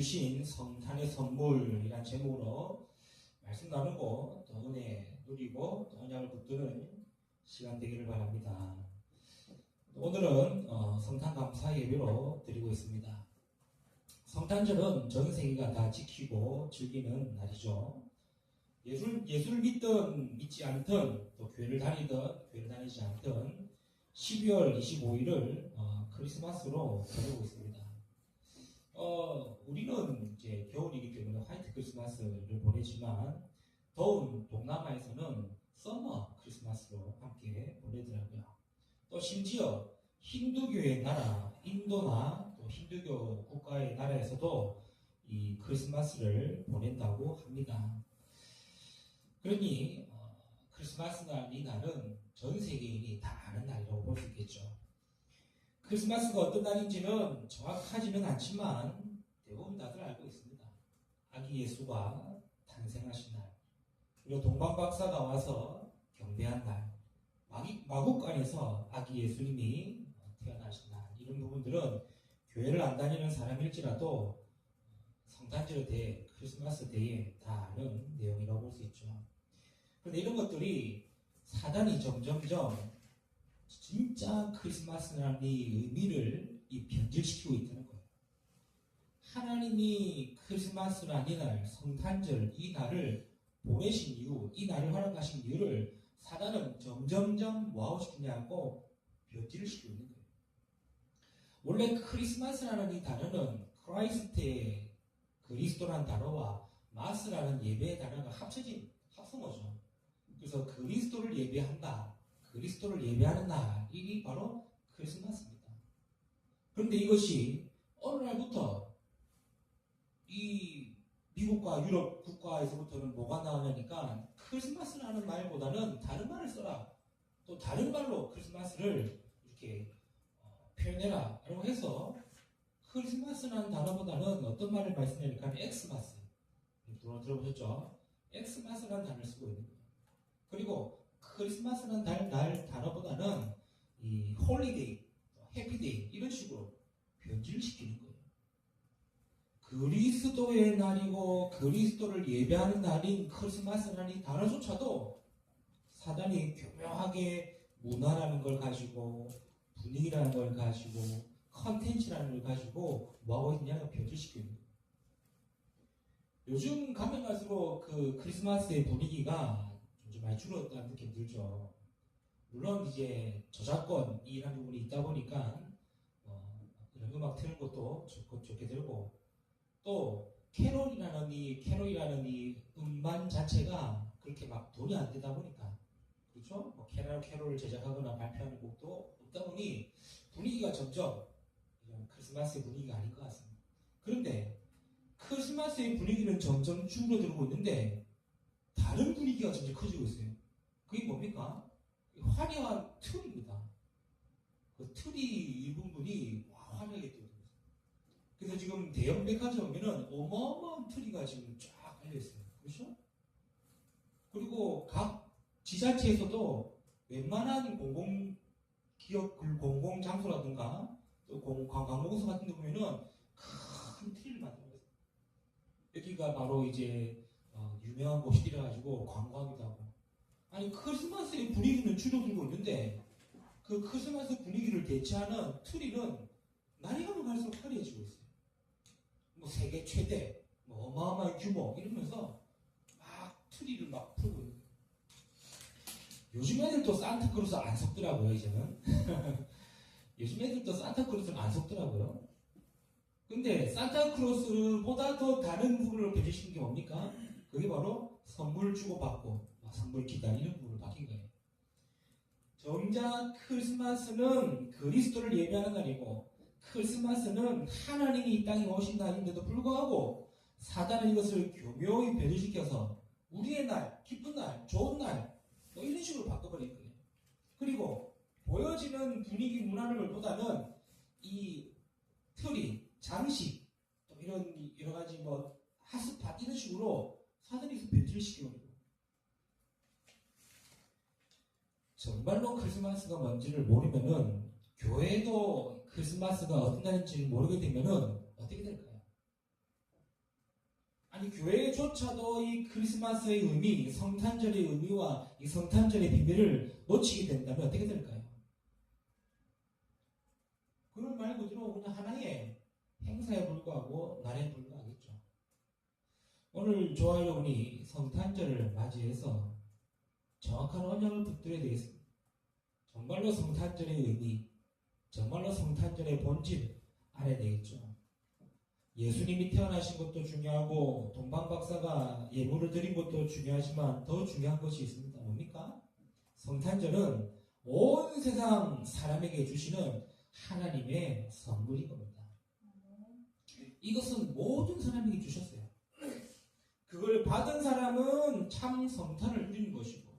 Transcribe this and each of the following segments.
주신 성탄의 선물이란 제목으로 말씀 나누고 또 은혜 누리고 또 언약을 붙드는 시간 되기를 바랍니다. 오늘은 성탄 감사 예배로 드리고 있습니다. 성탄절은 전 세계가 다 지키고 즐기는 날이죠. 예수를 믿든 믿지 않든 또 교회를 다니든 교회를 다니지 않든 12월 25일을 크리스마스로 보내고 있습니다. 우리는 이제 겨울이기 때문에 화이트 크리스마스를 보내지만 더운 동남아에서는 서머 크리스마스로 함께 보내더라고요. 또 심지어 힌두교의 나라, 인도나 또 힌두교 국가의 나라에서도 이 크리스마스를 보낸다고 합니다. 그러니 크리스마스 날 이 날은 전 세계인이 다 아는 날이라고 볼 수 있겠죠. 크리스마스가 어떤 날인지는 정확하지는 않지만 대부분 다들 알고 있습니다. 아기 예수가 탄생하신 날, 그리고 동방박사가 와서 경배한 날, 마국간에서 아기 예수님이 태어나신 날, 이런 부분들은 교회를 안 다니는 사람일지라도 성탄절 때, 크리스마스 때에 다 아는 내용이라고 볼 수 있죠. 그런데 이런 것들이 사단이 점점점 진짜 크리스마스라는 이 의미를 변질시키고 있다는 거예요. 하나님이 크리스마스라는 이 날, 성탄절 이 날을 보내신 이유, 이 날을 허락하신 이유를 사단은 점점점 뭐하고 싶냐고 변질을 시키고 있는 거예요. 원래 크리스마스라는 이 단어는 크라이스트의 그리스도라는 단어와 마스라는 예배의 단어가 합쳐진 합성어죠. 그래서 그리스도를 예배한다. 그리스도를 예배하는 날이 바로 크리스마스입니다. 그런데 이것이 어느 날부터 이 미국과 유럽 국가에서부터는 뭐가 나오냐니까 크리스마스라는 말보다는 다른 말을 써라. 또 다른 말로 크리스마스를 이렇게 표현해라. 라고 해서 크리스마스라는 단어보다는 어떤 말을 말씀하니까 엑스마스. 들어보셨죠? 엑스마스라는 단어를 쓰고 있는 거예요. 그리고 크리스마스라는 날 단어보다는 이 홀리데이, 해피데이 이런 식으로 변질시키는 거예요. 그리스도의 날이고 그리스도를 예배하는 날인 크리스마스라는 이 단어조차도 사단이 교묘하게 문화라는 걸 가지고 분위기라는 걸 가지고 컨텐츠라는 걸 가지고 뭐하고 있냐면 변질시키는 거예요. 요즘 가면 갈수록 그 크리스마스의 분위기가 좀 많이 줄었다는 느낌이 들죠. 물론 이제 저작권이라는 부분이 있다 보니까 이런 음악 트는 것도 좋게 들고 또 캐롤이라는 이 음반 자체가 그렇게 막 돈이 안 되다 보니까 그렇죠? 캐롤을 제작하거나 발표하는 곡도 없다 보니 분위기가 점점 이런 크리스마스의 분위기가 아닌 것 같습니다. 그런데 크리스마스의 분위기는 점점 줄어들고 있는데 다른 분위기가 점점 커지고 있어요. 그게 뭡니까? 화려한 틀입니다. 그 틀이 일부분이 화려하게 되고 있어요. 그래서 지금 대형 백화점에 보면은 어마어마한 트리가 지금 쫙 깔려있어요. 그렇죠? 그리고 각 지자체에서도 웬만한 공공기업, 공공장소라든가 또 관공서 같은 데 보면은 큰 트리를 만들고 있어요. 여기가 바로 이제 유명한 곳이라 가지고 광고하기도 하고. 아니 크리스마스의 분위기는 줄어들고 있는데 그 크리스마스 분위기를 대체하는 트리는 날이 가면 갈수록 화려해지고 있어요. 뭐 세계 최대, 뭐 어마어마한 규모 이러면서 막 트리를 막 풀고 있는 거예요. 요즘 애들도 산타크로스 안 속더라고요 이제는. 요즘 애들도 산타크로스는 안 속더라고요. 근데 산타크로스보다 더 다른 부분을 변질시킨 게 뭡니까? 그게 바로 선물 주고받고 선물 기다리는 부분을 바뀐 거예요. 정작 크리스마스는 그리스도를 예배하는 날이고 크리스마스는 하나님이 이 땅에 오신 날인데도 불구하고 사단은 이것을 교묘히 변질시켜서 우리의 날, 기쁜 날, 좋은 날 뭐 이런 식으로 바꿔버린 거예요. 그리고 보여지는 분위기 문화를 보다는 이 트리, 장식, 또 이런 여러 가지 뭐 핫스팟 이런 식으로 사단이 변질시키는 거예요. 정말로 크리스마스가 뭔지를 모르면은 교회도 크리스마스가 어떤 날인지 모르게 되면은 어떻게 될까요? 아니 교회조차도 이 크리스마스의 의미, 성탄절의 의미와 이 성탄절의 비밀을 놓치게 된다면 어떻게 될까요? 그런 말 그대로 그냥 하나의 행사에 불과하고 날에 불과하겠죠. 오늘 저와 여러분이 성탄절을 맞이해서 정확한 언약을 붙들어야 되겠습니다. 정말로 성탄절의 의미, 정말로 성탄절의 본질 알아야 되겠죠. 예수님이 태어나신 것도 중요하고 동방박사가 예물을 드린 것도 중요하지만 더 중요한 것이 있습니다. 뭡니까? 성탄절은 온 세상 사람에게 주시는 하나님의 선물인 겁니다. 이것은 모든 사람에게 주셨어요. 그걸 받은 사람은 참 성탄을 누리는 것이고,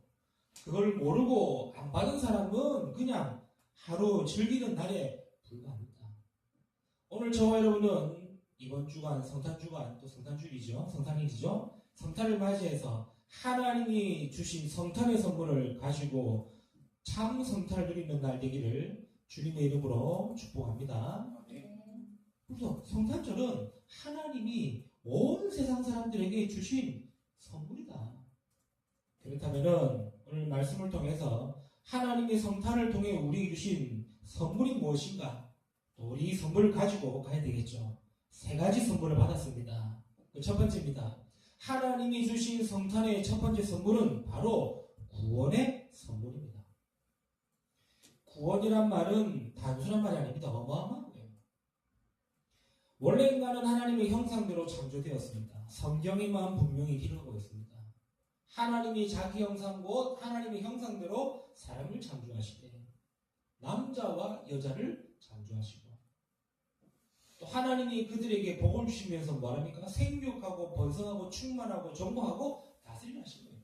그걸 모르고 안 받은 사람은 그냥 하루 즐기는 날에 불과합니다. 오늘 저와 여러분은 이번 주간 성탄주간 또 성탄주일이죠. 성탄일이죠. 성탄을 맞이해서 하나님이 주신 성탄의 선물을 가지고 참 성탄을 누리는 날 되기를 주님의 이름으로 축복합니다. 그래서 성탄절은 하나님이 온 세상 사람들에게 주신 선물이다. 그렇다면 오늘 말씀을 통해서 하나님의 성탄을 통해 우리에게 주신 선물이 무엇인가? 또 우리 이 선물을 가지고 가야 되겠죠. 세 가지 선물을 받았습니다. 첫 번째입니다. 하나님이 주신 성탄의 첫 번째 선물은 바로 구원의 선물입니다. 구원이란 말은 단순한 말이 아닙니다. 어마어마한 거예요. 원래 인간은 하나님의 형상대로 창조되었습니다. 성경에만 분명히 기록하고 있습니다. 하나님이 자기 형상 곧 하나님의 형상대로 사람을 창조하시되 남자와 여자를 창조하시고 또 하나님이 그들에게 복을 주시면서 뭐합니까? 생육하고 번성하고 충만하고 정복하고 다스리게 하신 거예요.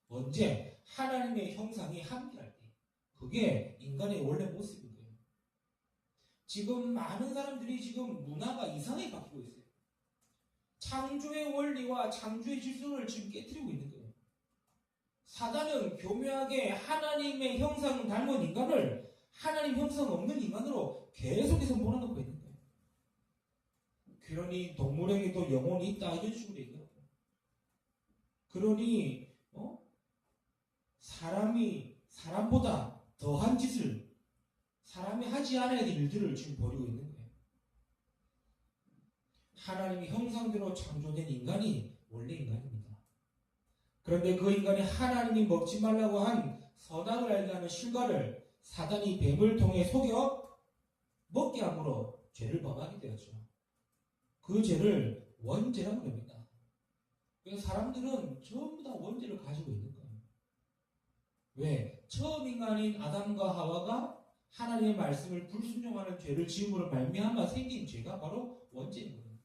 언제? 하나님의 형상이 함께할 때. 그게 인간의 원래 모습인 거예요. 지금 많은 사람들이 지금 문화가 이상하게 바뀌고 있어요. 창조의 원리와 창조의 질서를 지금 깨트리고 있는 거예요. 사단은 교묘하게 하나님의 형상을 닮은 인간을 하나님 형상 없는 인간으로 계속해서 몰아넣고 있는 거예요. 그러니 동물에게도 영혼이 있다 이런 식으로 얘기하고, 그러니 사람이 사람보다 더한 짓을 사람이 하지 않아야 될 일들을 지금 벌이고 있는 거예요. 하나님의 형상대로 창조된 인간이 원래 인간입니다. 그런데 그 인간이 하나님이 먹지 말라고 한 선악을 알게 하는 실과를 사단이 뱀을 통해 속여 먹게 함으로 죄를 범하게 되었죠. 그 죄를 원죄라고 합니다. 그래서 사람들은 전부 다 원죄를 가지고 있는 거예요. 왜? 처음 인간인 아담과 하와가 하나님의 말씀을 불순종하는 죄를 지음으로 말미암아 생긴 죄가 바로 원죄인 거예요.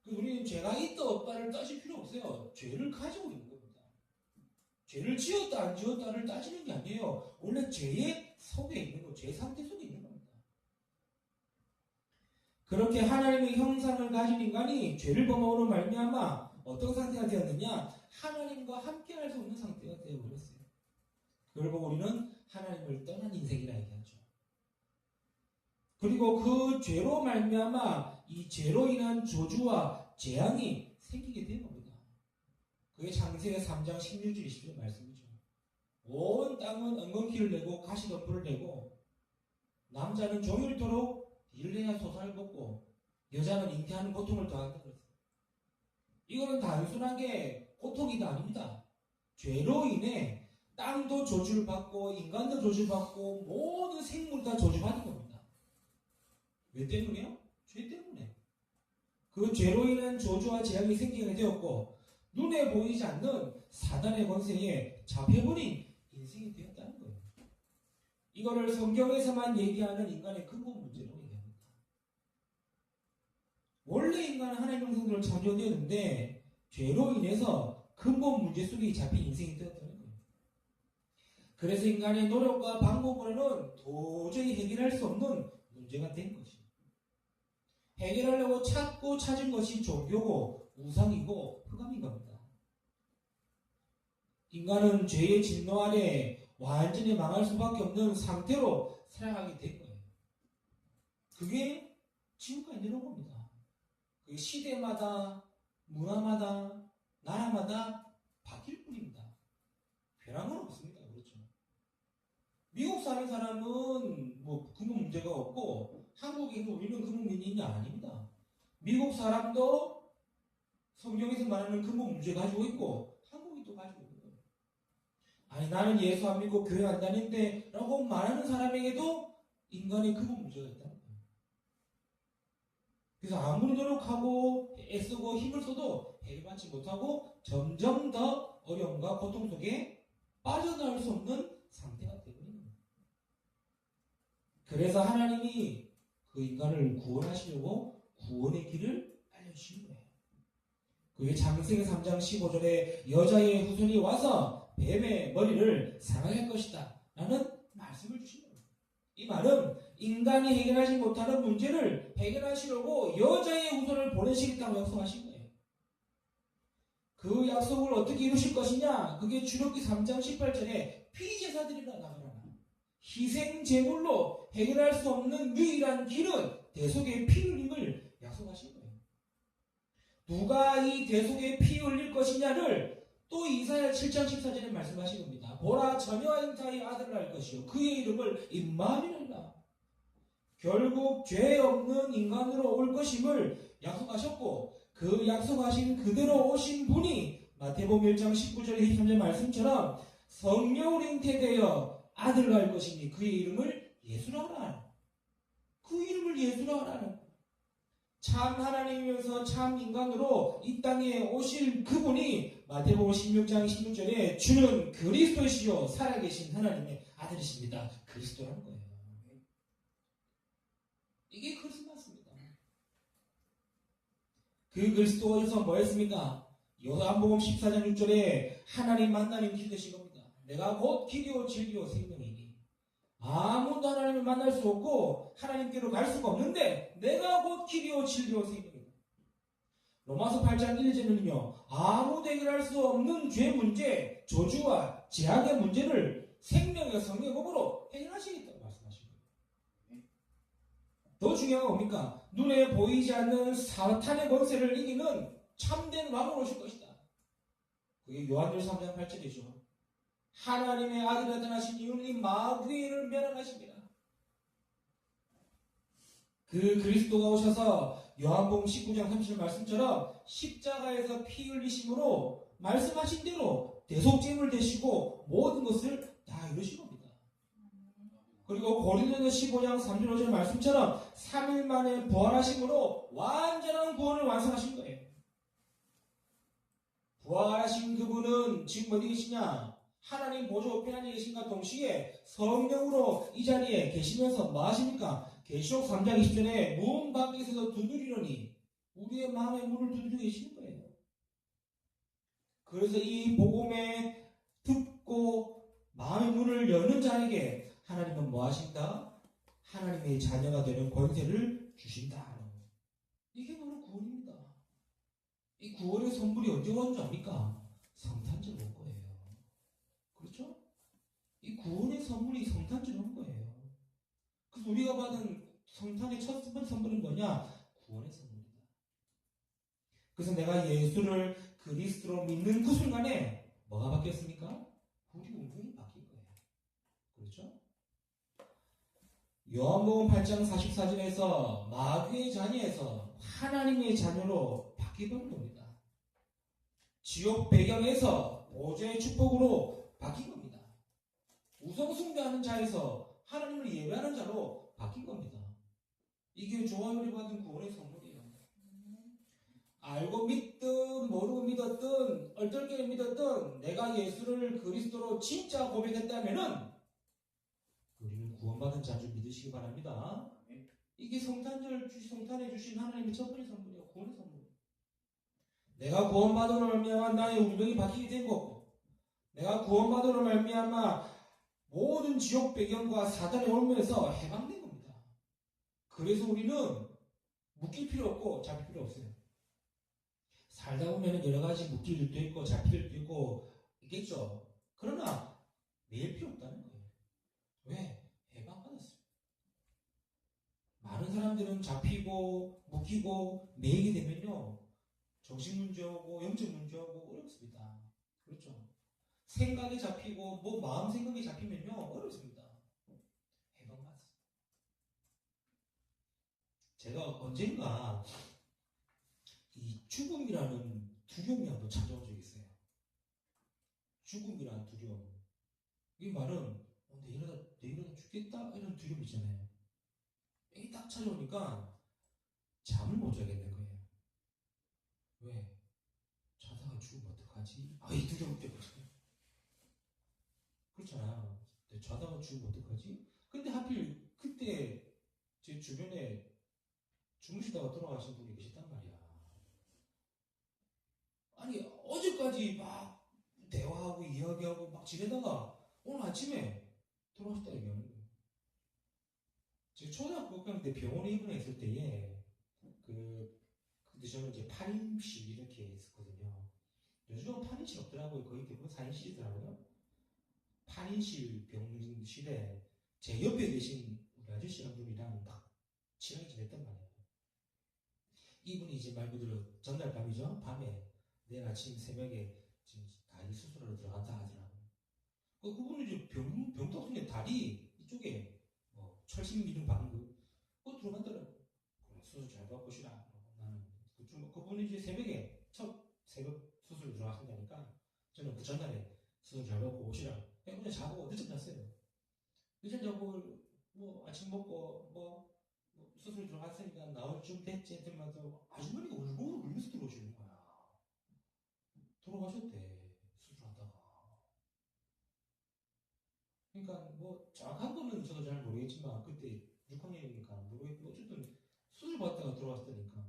우리는 죄가 있다 없다를 따질 필요 없어요. 죄를 가지고 있는 겁니다. 죄를 지었다 안 지었다를 따지는 게 아니에요. 원래 죄의 속에 있는 거, 죄 상태 속에 있는 겁니다. 그렇게 하나님의 형상을 가진 인간이 죄를 범함으로 말미암아 어떤 상태가 되었느냐? 하나님과 함께할 수 없는 상태가 되어버렸어요. 그걸 보고 우리는 하나님을 떠난 인생이라 얘기하죠. 그리고 그 죄로 말미암아 이 죄로 인한 저주와 재앙이 생기게 된 겁니다. 그게 창세기 3장 16절 20절 말씀이죠. 온 땅은 엉겅퀴를 내고 가시덤불을 내고 남자는 종일토록 일을 해야 소산을 벗고 여자는 잉태하는 고통을 더한다 그랬어요. 이거는 단순하게 고통이 아닙니다. 죄로 인해 땅도 저주를 받고 인간도 저주를 받고 모든 생물 다 저주받는 겁니다. 왜 때문에요? 죄 때문에. 그 죄로 인한 저주와 재앙이 생기게 되었고 눈에 보이지 않는 사단의 권세에 잡혀버린 인생이 되었다는 거예요. 이거를 성경에서만 얘기하는 인간의 근본 문제로 얘기합니다. 원래 인간은 하나님의 형상대로 창조되었는데 죄로 인해서 근본 문제 속에 잡힌 인생이 되었다는 거예요. 그래서 인간의 노력과 방법으로는 도저히 해결할 수 없는 문제가 된 것입니다. 해결하려고 찾고 찾은 것이 종교고 우상이고 흑암인 겁니다. 인간은 죄의 진노 아래 완전히 망할 수밖에 없는 상태로 살아가게 된 거예요. 그게 지금까지 이런 겁니다. 그 시대마다 문화마다 나라마다 바뀔 뿐입니다. 변한 건 없습니다. 그렇죠? 미국 사는 사람은 뭐 근무 문제가 없고 한국에 있는 우리는 근무 문제는 아닙니다. 미국 사람도 성경에서 말하는 근무 문제 가지고 있고 한국이 또 가지고 있는 거예요. 아니 나는 예수 안 믿고 교회 안 다닌데 라고 말하는 사람에게도 인간의 근무 문제가 있다는 거예요. 그래서 아무리 노력하고 애쓰고 힘을 써도 해결받지 못하고 점점 더 어려움과 고통 속에 빠져나올 수 없는 상태가 되버리는 거예요. 그래서 하나님이 그 인간을 구원하시려고 구원의 길을 알려주신 거예요. 그게 창세기 3장 15절에 여자의 후손이 와서 뱀의 머리를 상하게 할 것이다 라는 말씀을 주신 거예요. 이 말은 인간이 해결하지 못하는 문제를 해결하시려고 여자의 후손을 보내시겠다고 약속하신 거예요. 그 약속을 어떻게 이루실 것이냐? 그게 출애굽기 3장 18절에 피제사들이라 나가라. 희생제물로 해결할 수 없는 유일한 길은 대속의 피 흘림을 약속하신 거예요. 누가 이 대속의 피 흘릴 것이냐를 또 이사야 7장 14절에 말씀하신 겁니다. 보라 처녀와 잉타의 아들을 낳을 것이요 그의 이름을 임마누엘이라. 결국 죄 없는 인간으로 올 것임을 약속하셨고 그 약속하신 그대로 오신 분이 마태복음 1장 19절 23절 말씀처럼 성령으로 잉태되어 아들을 낳을 것이니 그의 이름을 예수라 하라. 그 이름을 예수라 하라는 참 하나님이면서 참 인간으로 이 땅에 오실 그분이 마태복음 16장 16절에 주는 그리스도시요 살아계신 하나님의 아들이십니다. 그리스도라는 거예요. 이게 크리스마스입니다. 그 그리스도에서 뭐 했습니까? 요한복음 14장 6절에 하나님 만나는 길 되신 겁니다. 내가 곧 길이요 진리요 생명이니 아무도 하나님을 만날 수 없고 하나님께로 갈 수가 없는데 내가 곧 길이요 진리요 생명이니 로마서 8장 1절은요 아무도 해결할 수 없는 죄 문제, 저주와 재앙의 문제를 생명의 성령의 법으로 해결하시겠다고 말씀하신 거예요. 더 중요한 건 뭡니까? 눈에 보이지 않는 사탄의 권세를 이기는 참된 왕으로 오실 것이다. 그게 요한일서 3장 8절이죠. 하나님의 아들이 나타나신 이유는 이 마귀의 일을 멸하십니다. 그 그리스도가 오셔서 요한복음 19장 30절 말씀처럼 십자가에서 피 흘리심으로 말씀하신 대로 대속죄물 되시고 모든 것을 다 이루신 겁니다. 그리고 고린도서 15장 3절 5절 말씀처럼 3일 만에 부활하심으로 완전한 구원을 완성하신 거예요. 부활하신 그분은 지금 어디 계시냐? 하나님 보좌 우편에 앉아 계신과 동시에 성령으로 이 자리에 계시면서 뭐 하십니까? 계시록 3장 20절에 문 밖에서도 두드리려니 우리의 마음의 문을 두드리고 계시는 거예요. 그래서 이 복음에 듣고 마음의 문을 여는 자에게 하나님은 뭐 하신다? 하나님의 자녀가 되는 권세를 주신다. 이게 바로 구원입니다. 이 구원의 선물이 언제 온 줄 압니까? 성탄절 온 거예요. 그렇죠? 이 구원의 선물이 성탄절 온 거예요. 그래서 우리가 받은 성탄의 첫 번째 선물은 뭐냐? 구원의 선물이다. 그래서 내가 예수를 그리스도로 믿는 그 순간에 뭐가 바뀌었습니까? 우리 운명이 바뀐 거예요. 그렇죠? 요한복음 8장 44절에서 마귀의 자녀에서 하나님의 자녀로 바뀌는 겁니다. 지옥 배경에서 보좌의 축복으로 바뀐 겁니다. 우상 숭배하는 자에서 하나님을 예배하는 자로 바뀐 겁니다. 이게 조한울이 받은 구원의 선물이에요. 알고 믿든 모르고 믿었든 얼떨결에 믿었든 내가 예수를 그리스도로 진짜 고백했다면은 우리는 구원받은 자인 줄 믿으시기 바랍니다. 이게 성탄에 주신 하나님의 첫 번째 선물이에요. 구원의 선물. 내가 구원받음으로 말미암아 나의 운명이 바뀌게 된 거고, 내가 구원받음으로 말미암아 모든 지옥 배경과 사단의 올무에서 해방된 겁니다. 그래서 우리는 묶일 필요 없고 잡힐 필요 없어요. 살다 보면 여러 가지 묶일 일도 있고 잡힐 일도 있고 있겠죠. 그러나 매일 필요 없다는 거예요. 왜? 해방받았어요. 많은 사람들은 잡히고 묶이고 매이게 되면요 정신 문제하고 영적 문제하고 어렵습니다. 그렇죠? 생각이 잡히고 뭐 마음 생각이 잡히면요 어렵습니다. 해방받습니다. 제가 언젠가 이 죽음이라는 두려움이 한번 찾아온 적이 있어요. 죽음이라는 두려움. 이 말은 내일은 죽겠다 이런 두려움 있잖아요. 이게 딱 찾아오니까 잠을 못 자겠는 거예요. 왜? 자다가 죽으면 어떡하지? 이 두려움 때문에. 그렇잖아요. 자다가 죽으면 어떡하지? 근데 하필 그때 제 주변에 주무시다가 돌아가신 분이 계셨단 말이야. 아니 어제까지 막 대화하고 이야기하고 막 지내다가 오늘 아침에 돌아가셨다 얘기하는 거예요. 제가 초등학교 6학년 때 병원에 입원했을 때에 근데 저는 이제 8인실 이렇게 했었거든요. 요즘은 8인실 없더라고요. 거의 대부분 4인실이더라고요. 8인실 병실에 제 옆에 계신 우리 아저씨 한 분이랑 딱 친하게 지냈단 말이에요. 이분이 이제 말 그대로 전날 밤이죠. 밤에 내일 아침 새벽에 지금 다리 수술하러 들어간다 하더라고요. 그분은 이제 병동 중에 다리 이쪽에 철심 미는 방금 들어간다라고. 그래, 수술 잘 받고 오시라. 나는 그분이 이제 새벽에 첫 새벽 수술 들어가신다니까 저는 그 전날에 수술 잘 받고 오시라. 그냥 자고 늦잠 잤어요. 늦잠 자고 뭐 아침 먹고 수술 들어갔으니까 나올 쯤 됐지 했더니만 아주머니가 울고 울면서 들어오시는 거야. 돌아가셨대 수술하다가. 그러니까 뭐 정확한 거는 저도 잘 모르겠지만 그때 6학년이니까 모르겠고 어쨌든 수술 받다가 들어왔다니까.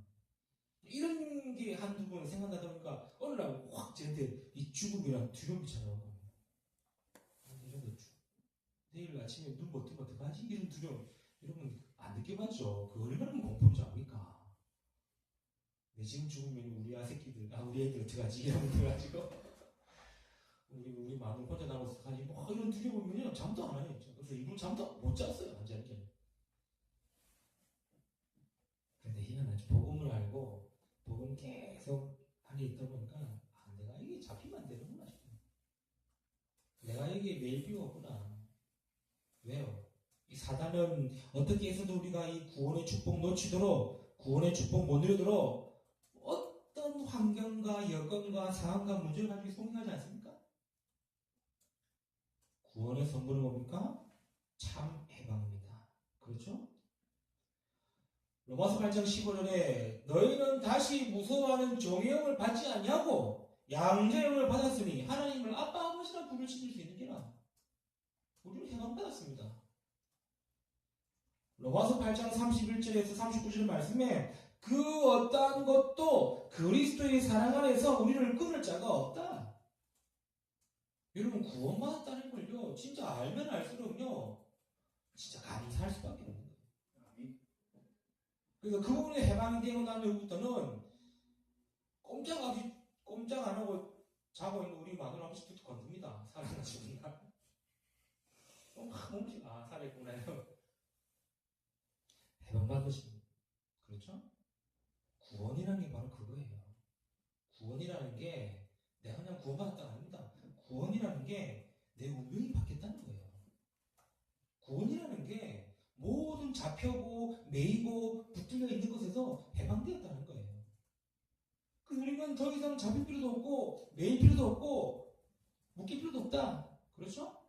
이런 게 한두 번 생각나다 보니까 어느 날 확 저한테 이 죽음이란 두려움이 찾아오고 내일 아침에 눈 못 뜨면 어떡하지? 이런 두려움 여러분 안 느껴봤죠? 그 얼마나 공포인지 압니까? 내 지금 죽으면 우리 아새끼들 우리 애들 어떡하지? 이러면 돼가지고 우리 마누라 혼자 남아서 가지 이런 두려움이면 잠도 안 해요. 그래서 이분 잠도 못 잤어요. 완전히. 그런데 희한하죠. 복음을 알고 복음 계속 안에 있다 보니까 내가 이게 잡히면 안 되는구나 싶어요. 내가 이게 매일 필요없구나. 왜요? 이 사단은 어떻게 해서도 우리가 이 구원의 축복 놓치도록 구원의 축복 못 누리도록 어떤 환경과 여건과 상황과 문제를 가지고 송행하지 않습니까? 구원의 선물은 뭡니까? 참 해방입니다. 그렇죠? 로마서 8장 15절에 너희는 다시 무서워하는 종의형을 받지 않냐고 양자형을 받았으니 하나님을 아빠 아버지라 부를 지킬 수 있는 게라. 우리는 해방받았습니다. 로마서 8장 31절에서 39절 말씀에 그 어떠한 것도 그리스도의 사랑 안에서 우리를 끊을 자가 없다. 여러분 구원받았다는 걸요 진짜 알면 알수록요 진짜 감사할 수밖에 없는 거예요. 그래서 그 부분에 해방이 되고 난 후부터는 꼼짝 안 하고 자고 있는 우리 마누라 아버지부터 건듭니다. 사랑하시니까 막 몸씩 살아있구나 해방받으십니다. 그렇죠? 구원이라는 게 바로 그거예요. 구원이라는 게 내가 그냥 구원받았다가 아닙니다. 구원이라는 게 내 운명이 바뀌었다는 거예요. 구원이라는 게 모든 잡혀고 매이고 붙들려 있는 것에서 해방되었다는 거예요. 그래서 우리는 더 이상 잡힐 필요도 없고 매일 필요도 없고 묶일 필요도 없다. 그렇죠?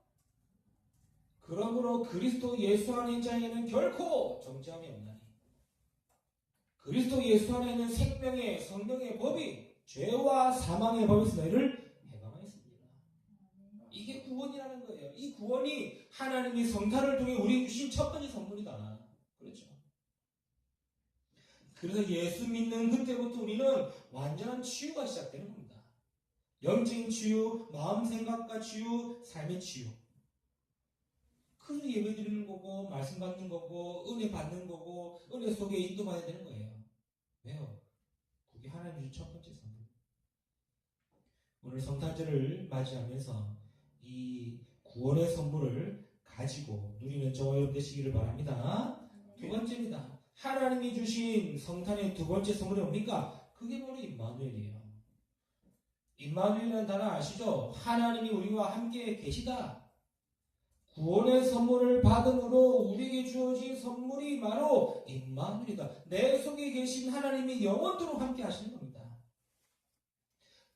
그러므로 그리스도 예수 안에 있는 자에게는 결코 정죄함이 없나니 그리스도 예수 안에 있는 생명의 성령의 법이 죄와 사망의 법에서 너희를 해방하였습니다. 이게 구원이라는 거예요. 이 구원이 하나님이 성탄을 통해 우리에게 주신 첫 번째 선물이다. 그렇죠? 그래서 예수 믿는 그때부터 우리는 완전한 치유가 시작되는 겁니다. 영적인 치유, 마음 생각과 치유, 삶의 치유. 그래서 예배 드리는 거고 말씀 받는 거고 은혜 받는 거고 은혜 속에 인도받아야 되는 거예요. 왜요? 그게 하나님 주신 첫 번째 선물. 오늘 성탄절을 맞이하면서 이 구원의 선물을 가지고 누리는 저와 여러분 되시기를 바랍니다. 두 번째입니다. 하나님이 주신 성탄의 두 번째 선물이 뭡니까? 그게 바로 임마누엘이에요. 임마누엘이라는 단어 아시죠? 하나님이 우리와 함께 계시다. 구원의 선물을 받음으로 우리에게 주어진 선물이 바로 임마누엘이다. 내 속에 계신 하나님이 영원토록 함께 하시는 겁니다.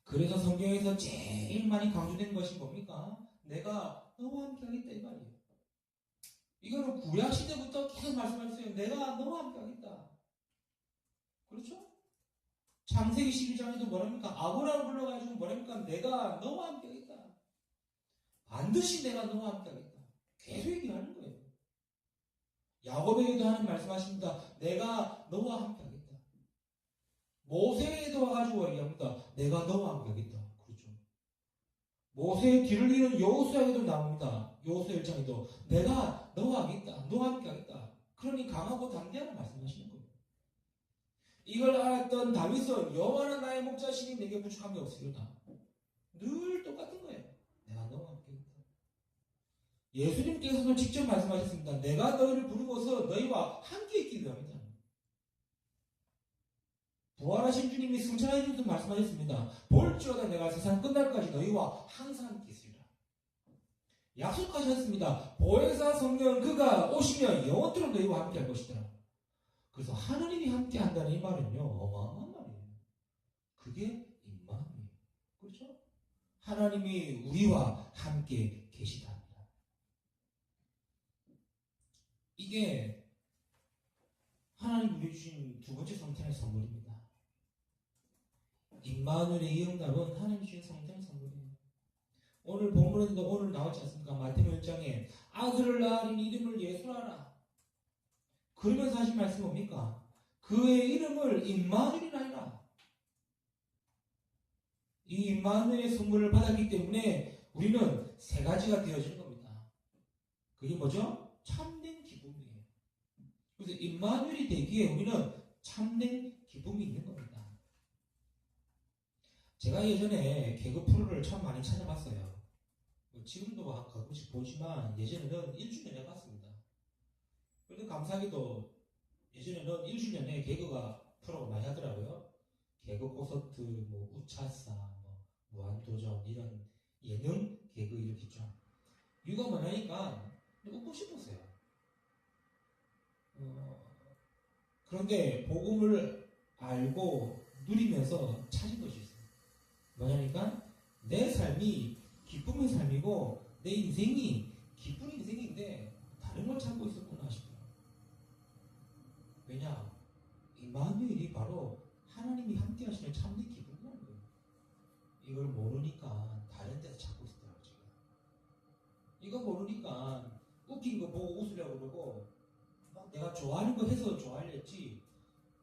그래서 성경에서 제일 많이 강조된 것이 뭡니까? 내가 너와 함께 하겠다 이 말이에요. 이거는 구약 시대부터 계속 말씀하셨어요. 내가 너와 함께 하겠다. 그렇죠? 창세기 12장에도 뭐랍니까? 아브라함을 불러가지고 뭐랍니까? 내가 너와 함께 하겠다. 반드시 내가 너와 함께 하겠다. 계속 얘기하는 거예요. 야곱에게도 하는 말씀하십니다. 내가 너와 함께 하겠다. 모세에도 와가지고 얘기합니다. 내가 너와 함께 하겠다. 그렇죠. 모세의 뒤를 이은 여호수아에도 나옵니다. 여호수아 1장에도 내가 너와 하겠다. 너와 함께 하겠다. 그러니 강하고 담대하는 말씀하시는 거예요. 이걸 알았던 다윗은 여호와는 나의 목자시니 내게 부족함이 없으리로다. 늘 똑같은 거예요. 내가 너와 함께 하겠다. 예수님께서도 직접 말씀하셨습니다. 내가 너희를 부르고서 너희와 함께 있기 위함이다. 부활하신 주님이 승천하신 주님도 말씀하셨습니다. 볼지어다 내가 세상 끝날까지 너희와 항상 함께 있으리라. 약속하셨습니다. 보혜사 성령 그가 오시면 영원토록 너희와 함께 할 것이다. 그래서 하나님이 함께 한다는 이 말은요, 어마어마한 말이에요. 그게 임마누엘. 그렇죠? 하나님이 우리와 함께 계시다. 이게 하나님 우리 주신 두 번째 성탄의 선물입니다. 임마누엘의 이 응답은 하나님 주신 성탄의 선물이에요. 오늘 본문에도 오늘 나왔지 않습니까? 마태복음 1장에 아들을 낳으니 이름을 예수라라. 그러면서 하신 말씀이 뭡니까? 그의 이름을 임마누엘이라 해라. 이 임마누엘의 선물을 받았기 때문에 우리는 세 가지가 되어지는 겁니다. 그게 뭐죠? 참된 기쁨이에요. 그래서 임마누엘이 되기에 우리는 참된 기쁨이 있는 겁니다. 제가 예전에 개그 프로를 참 많이 찾아봤어요. 지금도 가끔씩 보지만 예전에는 1주년에 봤습니다. 그런데 감사하게도 예전에는 1주년에 개그가 프로가 많이 하더라고요. 개그 콘서트, 뭐 우차싸, 뭐 무한도전 이런 예능 개그 이렇게 있죠. 이유가 뭐냐니까 웃고 싶었어요. 그런데 복음을 알고 누리면서 찾은 것이 있어요. 뭐냐니까 내 삶이 기쁨의 삶이고 내 인생이 기쁜 인생인데 다른 걸 찾고 있었구나 싶어요. 왜냐? 임마누엘이 바로 하나님이 함께 하시는 참된 기쁨이라는 거예요. 이걸 모르니까 다른 데서 찾고 있더라고요. 제가. 이거 모르니까 웃긴 거 보고 웃으려고 그러고 막 내가 좋아하는 거 해서 좋아하려지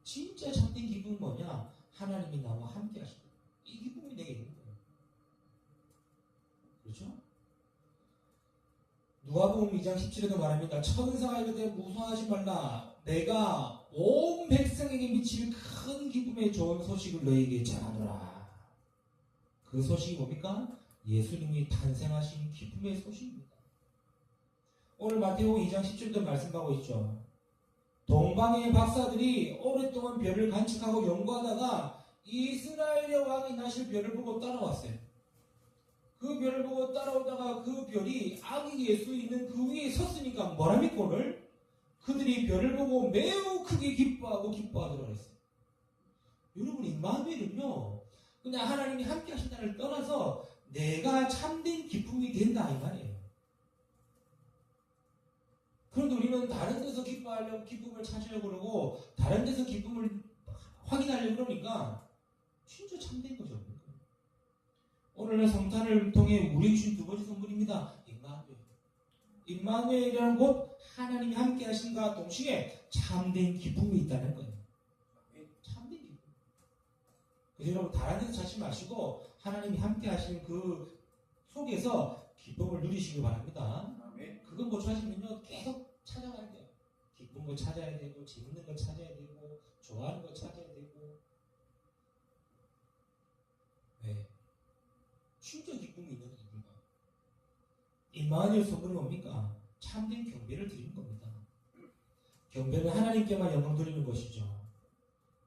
진짜 참된 기쁨은 뭐냐? 하나님이 나와 함께 하시는 거예요. 이 기쁨이 내게 있는 거예요. 그렇죠? 누가복음 2장 17에도 말합니다. 천사가 이르되 무서워하지 말라. 내가 온 백성에게 미칠 큰 기쁨의 좋은 소식을 너희에게 전하노라. 그 소식이 뭡니까? 예수님이 탄생하신 기쁨의 소식입니다. 오늘 마태복음 2장 10절도 말씀하고 있죠. 동방의 박사들이 오랫동안 별을 관측하고 연구하다가 이스라엘의 왕이 나실 별을 보고 따라왔어요. 그 별을 보고 따라오다가 그 별이 아기 예수 있는 그 위에 섰으니까 뭐랍니까 오늘? 그들이 별을 보고 매우 크게 기뻐하더라 그랬어요. 여러분 임마누엘은요 그냥 하나님이 함께 하신다를 떠나서 내가 참된 기쁨이 된다 이 말이에요. 그런데 우리는 다른 데서 기뻐하려고 기쁨을 찾으려고 그러고 다른 데서 기쁨을 확인하려고 그러니까 진짜 참된 거죠. 오늘날 성탄을 통해 우리에게 주신 두 번째 선물입니다. 임마누엘이라는 곧 하나님이 함께 하신과 동시에 참된 기쁨이 있다는 거예요. 참된 기쁨. 그래서 여러분 다른 데서 찾지 마시고 하나님이 함께 하시는 그 속에서 기쁨을 누리시기 바랍니다. 그건 못 찾으면요 계속 찾아가야 돼요. 기쁜 거 찾아야 되고 재밌는 거 찾아야 되고 좋아하는 거 찾아야 되고 네. 진짜 기쁨이 있는 누군가. 임마누엘 선물은 뭡니까? 참된 경배를 드리는 겁니다. 경배는 하나님께만 영광 돌리는 것이죠.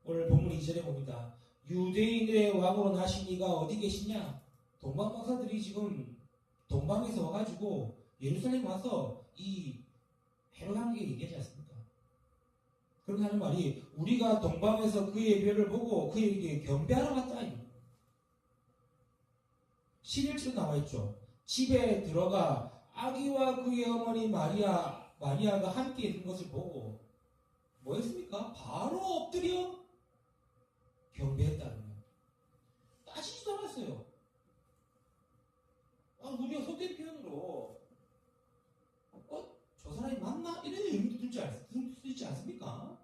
오늘 본문 2절에 봅니다. 유대인의 왕으로 나신 이가 어디 계시냐? 동방박사들이 지금 동방에서 와가지고 예루살렘 와서 이 헤롯에게 얘기하지 않습니까? 그렇게 하는 말이 우리가 동방에서 그의 별을 보고 그에게 경배하러 갔다. 11절 나와 있죠. 집에 들어가 아기와 그의 어머니 마리아가 함께 있는 것을 보고 뭐 했습니까? 바로 엎드려 경배했다는 거예요. 따지지도 않았어요. 우리가 속된 표현으로 저 사람이 맞나? 이런 의미도 들수 있지 않습니까?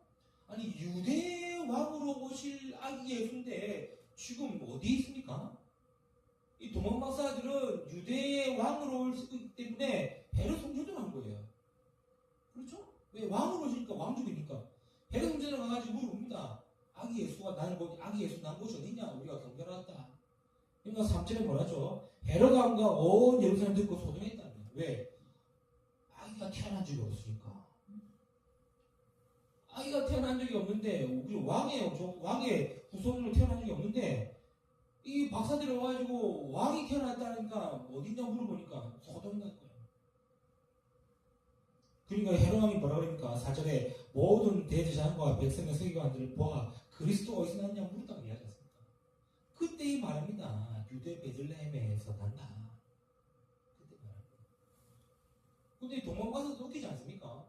아니 유대 왕으로 오실 아기 예수인데 지금 어디에 있습니까? 이 도망박사들은 유대의 왕으로 오기 때문에 헤롯 성전을 한 거예요. 그렇죠? 왜 왕으로 오시니까 왕족이니까 헤롯 성전을 가가지고 물어봅니다. 아기 예수 난 곳이 어디냐? 우리가 경배를 왔다. 그러니까 3절에 뭐라죠? 헤롯 왕과 온 예루살렘 듣고 소동했다는 거예요. 왜? 아기가 태어난 적이 없으니까. 아기가 태어난 적이 없는데 왕의 후손으로 태어난 적이 없는데 이 박사들이 와가지고 왕이 태어났다니까 어디냐 물어보니까 소동이 날 거예요. 그러니까 헤롯 왕이 뭐라 그러니까 4절에 모든 대제사장과 백성의 서기관들을 보아 그리스도가 어디서 났냐 물었다고 이야기하지 않습니까? 그때 이 말입니다. 유대 베들레헴에서 난다. 그때 말합니다. 근데 동방박사도 웃기지 않습니까?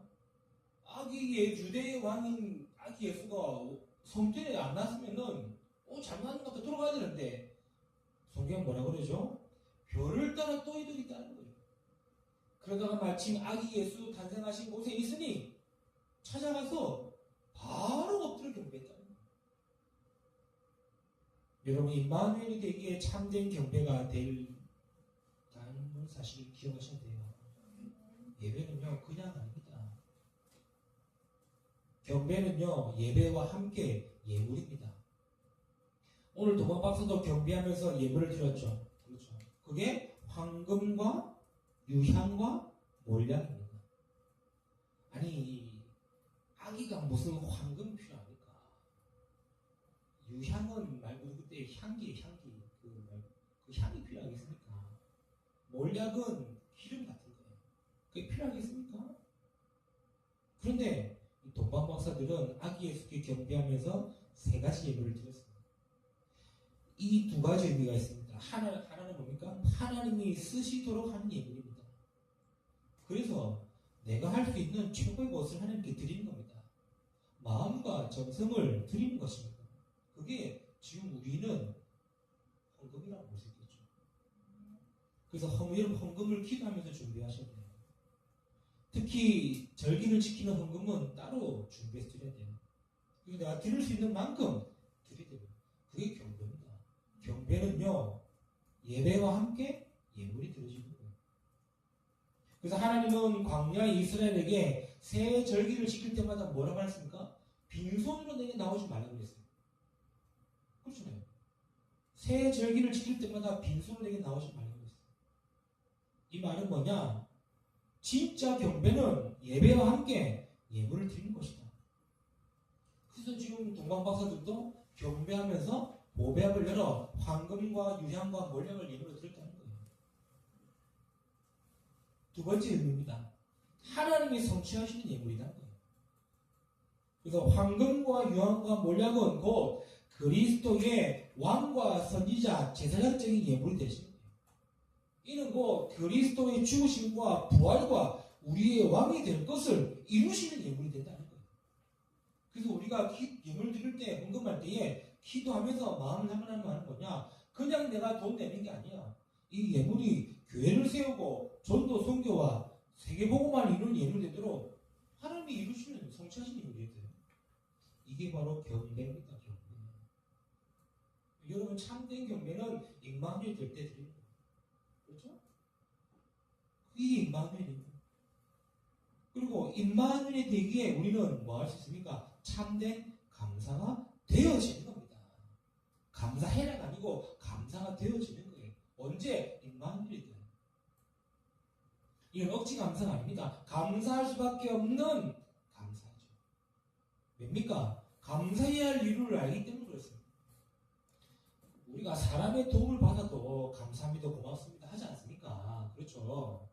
유대의 왕인 아기 예수가 성전에 안 났으면은 잘못하는 것도 돌아가야 되는데 성경 뭐라 그러죠? 별을 따라 또 이득이 있다는 거예요. 그러다가 마침 아기 예수 탄생하신 곳에 있으니 찾아가서 바로 엎드려 경배했다는 거예요. 여러분 임마누엘이 되기에 참된 경배가 될 다른 사실을 기억하셔야 돼요. 예배는요 그냥 아닙니다. 경배는요 예배와 함께 예물입니다. 오늘 도망박사도 경배하면서 예물을 드렸죠. 그렇죠. 그게 황금과 유향과 몰약입니다. 아니 아기가 무슨 황금 필요합니까? 유향은 말고 그때 향기 그 향이 필요하겠습니까? 몰약은 기름 같은 거예요. 그게 필요하겠습니까? 그런데 이 동방박사들은 아기 예수께 경배하면서 세 가지 예물을 드렸습니다. 이 두 가지 의미가 있습니다. 하나는 뭡니까? 하나님이 쓰시도록 하는 예물입니다. 그래서 내가 할 수 있는 최고의 것을 하나님께 드리는 겁니다. 마음과 정성을 드리는 것입니다. 그게 지금 우리는 헌금이라고 볼 수 있겠죠. 그래서 여러분 헌금을 기도하면서 준비하셔야 돼요. 특히 절기를 지키는 헌금은 따로 준비해서 드려야 돼요. 그리고 내가 드릴 수 있는 만큼 드려야 돼요. 그게 경배입니다. 경배는요 예배와 함께 예물이 드려지는 거예요. 그래서 하나님은 광야 이스라엘에게 새 절기를 지킬 때마다 뭐라고 했습니까? 빈손으로 내게 나오지 말라고 그랬어요. 그렇잖아요. 새 절기를 지킬 때마다 빈손으로 내게 나오지 말라고 그랬어요. 이 말은 뭐냐? 진짜 경배는 예배와 함께 예물을 드리는 것이다. 그래서 지금 동방박사들도 경배하면서 보배합을 열어 황금과 유향과 몰약을 예물로 드렸다는 거예요. 두 번째 의미입니다. 하나님이 성취하시는 예물이라는 거예요. 그래서 황금과 유향과 몰약은 곧 그리스도의 왕과 선지자 제사장적인 예물이 되시는 거예요. 이는 곧 그리스도의 죽으심과 부활과 우리의 왕이 될 것을 이루시는 예물이 된다는 거예요. 그래서 우리가 예물 드릴 때, 헌금할 때에 기도하면서 마음을 하는 뭐냐? 그냥 내가 돈 내는 게 아니야. 이 예물이 교회를 세우고 전도 선교와 세계복음만 이루는 예물 되도록 하나님이 이루시는 성취하시는 예물이 돼요. 이게 바로 경배입니다. 경배. 여러분 참된 경배는 임마누엘 될 때 드리는 거예요. 그렇죠? 이게 임마누엘입니다. 그리고 임마누엘이 되기에 우리는 뭐 할 수 있습니까? 참된 감사가 되어지는 겁니다. 감사해라가 아니고 감사가 되어지는 거예요. 언제? 임마누엘이 돼요. 이건 억지 감사가 아닙니다. 감사할 수밖에 없는 감사죠. 뭡니까? 감사해야 할 이유를 알기 때문에 그렇습니다. 우리가 사람의 도움을 받아도 감사합니다, 고맙습니다 하지 않습니까? 그렇죠.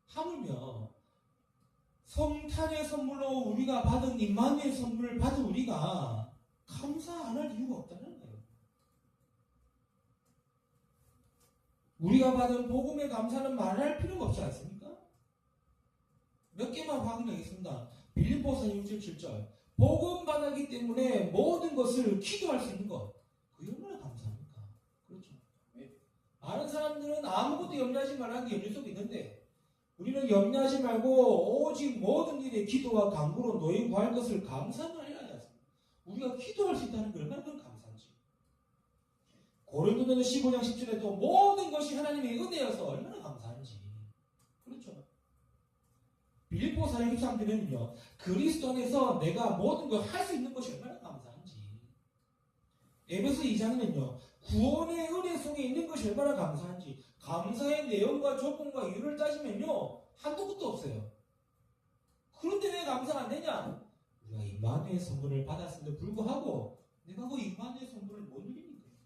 하물며 성탄의 선물로 우리가 받은 임마누엘 선물을 받은 우리가 감사 안 할 이유가 없다는 거예요. 우리가 받은 복음의 감사는 말할 필요가 없지 않습니까? 몇 개만 확인하겠습니다. 빌립보서 6절 7절 복음 받았기 때문에 모든 것을 기도할 수 있는 것, 그게 얼마나 감사합니까? 그렇죠. 많은 사람들은 아무것도 염려하지 말라는 게 염려 속에 있는데 우리는 염려하지 말고 오직 모든 일에 기도와 간구로 너희 구할 것을 감사만 해야 하지 않습니까? 우리가 기도할 수 있다는 게 얼마나 큰 감사인지. 고린도전서 15장 10절에도 모든 것이 하나님의 은혜여서 얼마나 감사한지. 그렇죠. 빌립보서 4장 13절에는요, 그리스도 안에서 내가 모든 걸 할 수 있는 것이 얼마나 감사한지. 에베소 2장에는요, 구원의 은혜 속에 있는 것이 얼마나 감사한지. 감사의 내용과 조건과 이유를 따지면요, 한도 끝도 없어요. 그런데 왜 감사가 안 되냐? 우리가 임마누엘 선물을 받았음에도 불구하고 내가 그 임마누엘 선물을 못 누리는 거예요.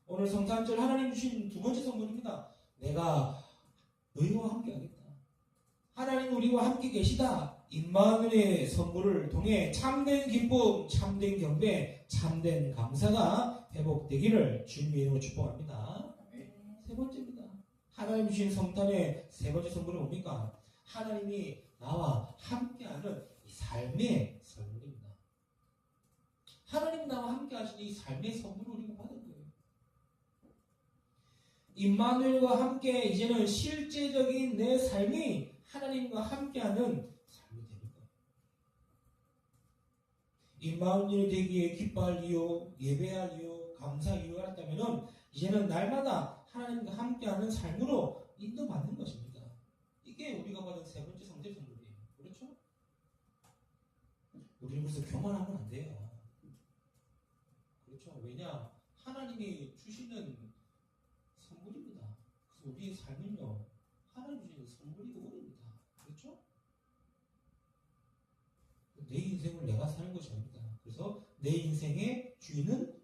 오늘 성탄절 하나님 주신 두 번째 선물입니다. 내가 너희와 함께 하겠다. 하나님 우리와 함께 계시다. 임마누엘의 선물을 통해 참된 기쁨, 참된 경배, 참된 감사가 회복되기를 주님의 이름으로 축복합니다. 세 번째입니다. 하나님 주신 성탄의 세 번째 선물은 뭡니까? 하나님이 나와 함께하는 이 삶의 선물입니다. 하나님이 나와 함께 하시는 이 삶의 선물을 우리가 받은 거예요. 임마누엘과 함께 이제는 실제적인 내 삶이 하나님과 함께하는 삶이 되는 거예요. 임마누엘 되기에 기뻐할 이유, 예배할 이유, 감사할 이유가 있다면 이제는 날마다 하나님과 함께하는 삶으로 인도받는 것입니다. 이게 우리가 받은 세 번째 성대 선물이에요. 그렇죠? 우리는 그래서 교만하면 안 돼요. 그렇죠? 왜냐? 하나님이 주시는 선물입니다. 그래서 우리의 삶은요, 하나님 주시는 선물이고 은혜입니다. 그렇죠? 내 인생을 내가 사는 것이 아닙니다. 그래서 내 인생의 주인은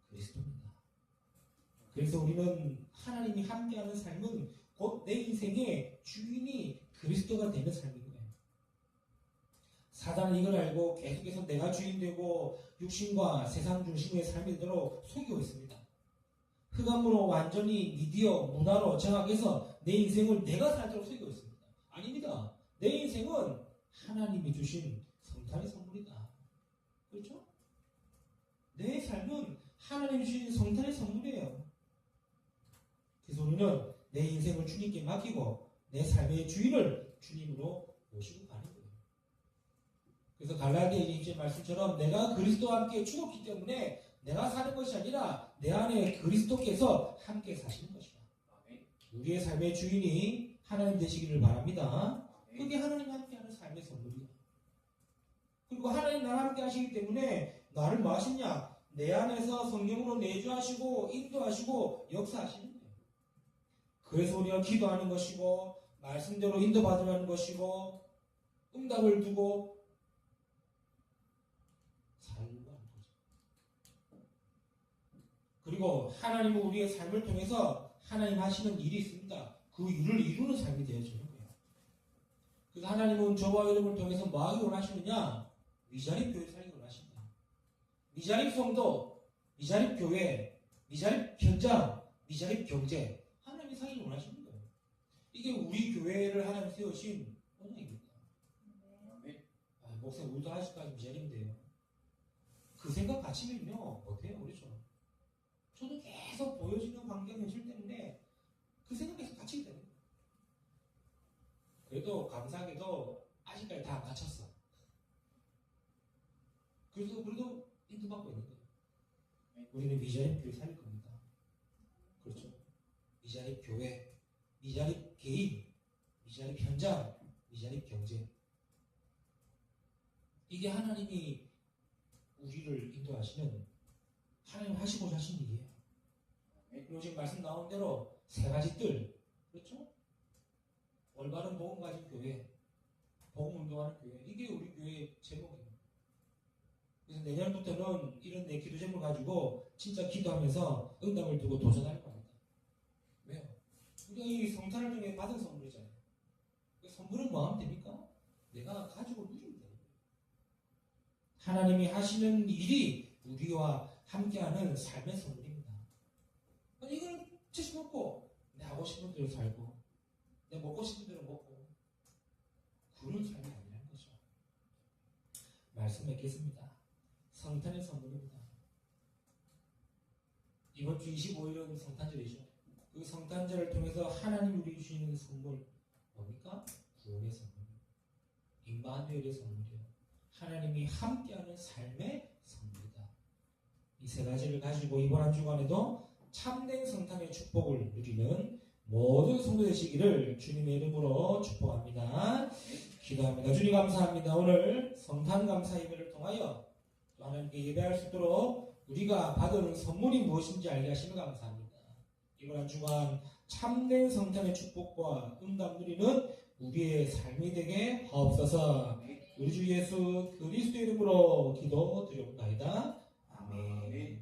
그리스도입니다. 그래서 우리는 하나님이 함께하는 삶은 곧 내 인생의 주인이 그리스도가 되는 삶인 거예요. 사단은 이걸 알고 계속해서 내가 주인 되고 육신과 세상 중심의 삶이 되도록 속이고 있습니다. 흑암으로 완전히 미디어, 문화로 장악해서 내 인생을 내가 살도록 속이고 있습니다. 아닙니다. 내 인생은 하나님이 주신 성탄의 선물이다. 그렇죠? 내 삶은 하나님이 주신 성탄의 선물이에요. 그래서 우리는 내 인생을 주님께 맡기고 내 삶의 주인을 주님으로 모시고 가는 거예요. 그래서 갈라디아 2장 말씀처럼 내가 그리스도와 함께 죽었기 때문에 내가 사는 것이 아니라 내 안에 그리스도께서 함께 사시는 것이다. 우리의 삶의 주인이 하나님 되시기를 바랍니다. 그게 하나님 함께하는 삶의 선물이다. 그리고 하나님 나와 함께 하시기 때문에 나를 뭐 하시냐? 내 안에서 성령으로 내주하시고 인도하시고 역사하시는 거예요. 그래서 우리가 기도하는 것이고 말씀대로 인도받으라는 것이고 응답을 두고 살고 하는 거죠. 그리고 하나님은 우리의 삶을 통해서 하나님 하시는 일이 있습니다. 그 일을 이루는 삶이 되어지는 거예요. 그래서 하나님은 저와 여러분을 통해서 뭐 하기 원하시느냐? 미자립 교회 살기 원하십니다. 미자립 성도, 미자립 교회, 미자립 현장, 미자립 경제, 하나님이 살기 원하시는 거예요. 이게 우리 교회를 하나님 세우신 원칙입니다. 목사님 우리도 아직까지 미자립인데요. 그 생각 가치면요 못해요. 그렇죠? 저도 계속 보여지는 환경 현실 때문에 그 생각에서 갇히게 되는 거예요. 그래도 감사하게도 아직까지 다 안 갇혔어. 그래도 인도받고 있는 거예요. 우리는 미자립 교회 살릴 겁니다. 그렇죠? 미자립 교회, 미자립 개인, 미자립 현장, 미자립 경제. 이게 하나님이 우리를 인도하시는 하나님 하시고자 하신 일이에요. 그리고 지금 말씀 나온 대로 세 가지 뜰, 그렇죠? 올바른 복음 가진 교회, 복음 운동하는 교회, 이게 우리 교회의 제목입니다. 그래서 내년부터는 이런 내 기도 제목을 가지고 진짜 기도하면서 응답을 두고 도전할 겁니다. 왜요? 우리가 이 성탄을 통해 받은 선물이잖아요. 그 선물은 뭐 하면 됩니까? 내가 가지고 누리면 돼요. 하나님이 하시는 일이 우리와 함께하는 삶의 선물입니다. 이걸 지식 먹고 내 하고 싶은 대로 살고 내 먹고 싶은 대로 먹고 그런 삶이 아니라는 거죠. 말씀 맺겠습니다. 성탄의 선물입니다. 이번 주 25일은 성탄절이죠. 그 성탄절을 통해서 하나님 우리 주시는 선물 뭡니까? 구원의 선물, 임마누엘의 선물이요. 하나님이 함께하는 삶의 선물이다. 이 세 가지를 가지고 이번 한 주간에도 참된 성탄의 축복을 누리는 모든 성도 되시기를 주님의 이름으로 축복합니다. 기도합니다. 주님 감사합니다. 오늘 성탄 감사 예배를 통하여 또 하나님께 예배할 수 있도록 우리가 받은 선물이 무엇인지 알게 하시면 감사합니다. 이번 한 주간 참된 성탄의 축복과 응답 누리는 우리의 삶이 되게 하옵소서. 우리 주 예수 그리스도의 이름으로 기도드리옵나이다. 아멘.